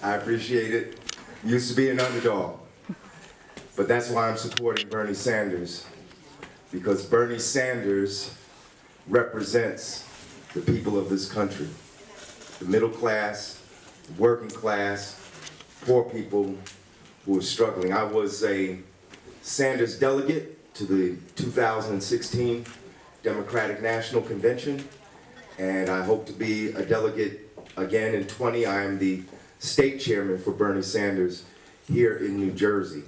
I appreciate it. Used to be an underdog. But that's why I'm supporting Bernie Sanders. Because Bernie Sanders represents the people of this country. The middle class, the working class, poor people who are struggling. I was a Sanders delegate to the 2016 Democratic National Convention, and I hope to be a delegate again in 20. I am the state chairman for Bernie Sanders here in New Jersey.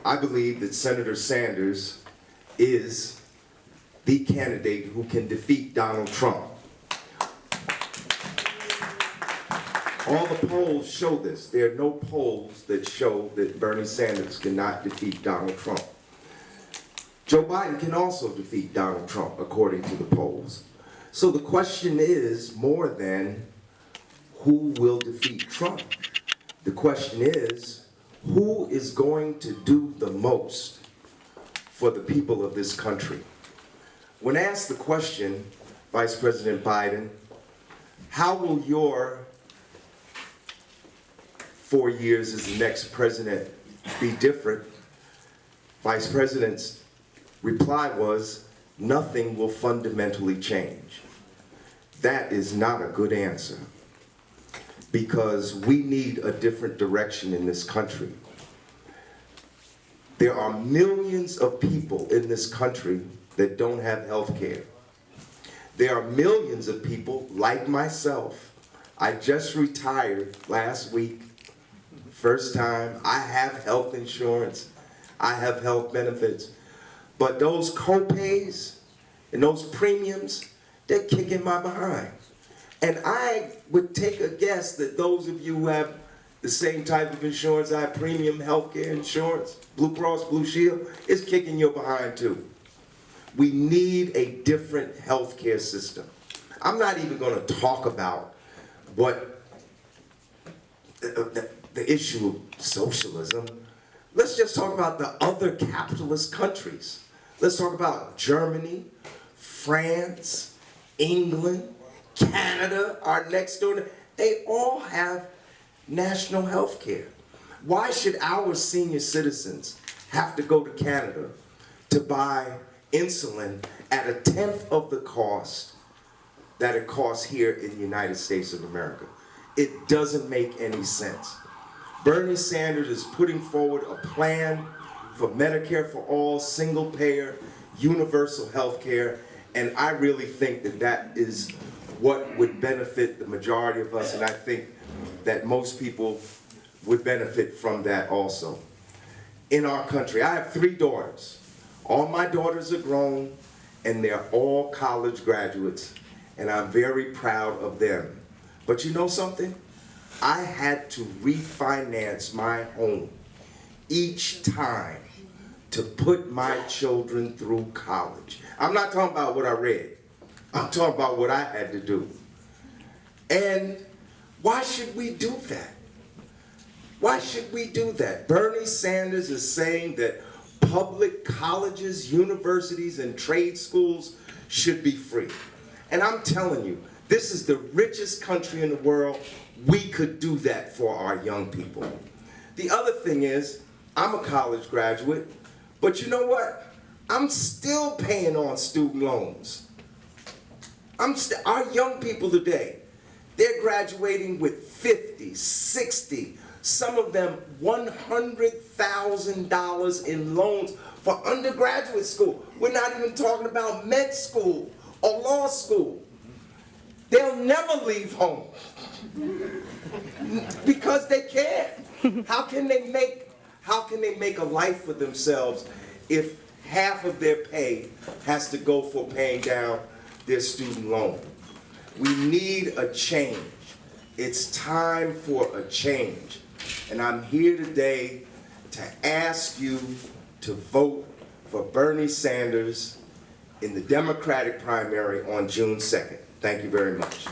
I believe that Senator Sanders is the candidate who can defeat Donald Trump. All the polls show this. There are no polls that show that Bernie Sanders cannot defeat Donald Trump. Joe Biden can also defeat Donald Trump, according to the polls. So the question is more than who will defeat Trump. The question is, who is going to do the most for the people of this country? When asked the question, Vice President Biden, how will your 4 years as the next president be different? Vice President's reply was, nothing will fundamentally change. That is not a good answer, because we need a different direction in this country. There are millions of people in this country that don't have health care. There are millions of people like myself. I just retired last week, first time. I have health insurance, I have health benefits, but those co-pays and those premiums, they're kicking my behind. And I would take a guess that those of you who have the same type of insurance I have, premium healthcare insurance, Blue Cross Blue Shield, is kicking your behind too. We need a different healthcare system. I'm not even going to talk about what the issue of socialism. Let's just talk about the other capitalist countries. Let's talk about Germany, France, England, Canada, our next door. They all have national health care. Why should our senior citizens have to go to Canada to buy insulin at 1/10 of the cost that it costs here in the United States of America? It doesn't make any sense. Bernie Sanders is putting forward a plan for Medicare for all, single payer, universal health care, and I really think that that is what would benefit the majority of us, and I think that most people would benefit from that also. In our country, I have 3 daughters. All my daughters are grown, and they're all college graduates, and I'm very proud of them. But you know something? I had to refinance my home each time to put my children through college. I'm not talking about what I read. I'm talking about what I had to do. And why should we do that? Why should we do that? Bernie Sanders is saying that public colleges, universities, and trade schools should be free. And I'm telling you, this is the richest country in the world. We could do that for our young people. The other thing is, I'm a college graduate, but you know what? I'm still paying on student loans. Our young people today, they're graduating with $50, $60, some of them $100,000 in loans for undergraduate school. We're not even talking about med school or law school. They'll never leave home because they can't. How can they make a life for themselves if half of their pay has to go for paying down their student loan? We need a change. It's time for a change. And I'm here today to ask you to vote for Bernie Sanders in the Democratic primary on June 2nd. Thank you very much.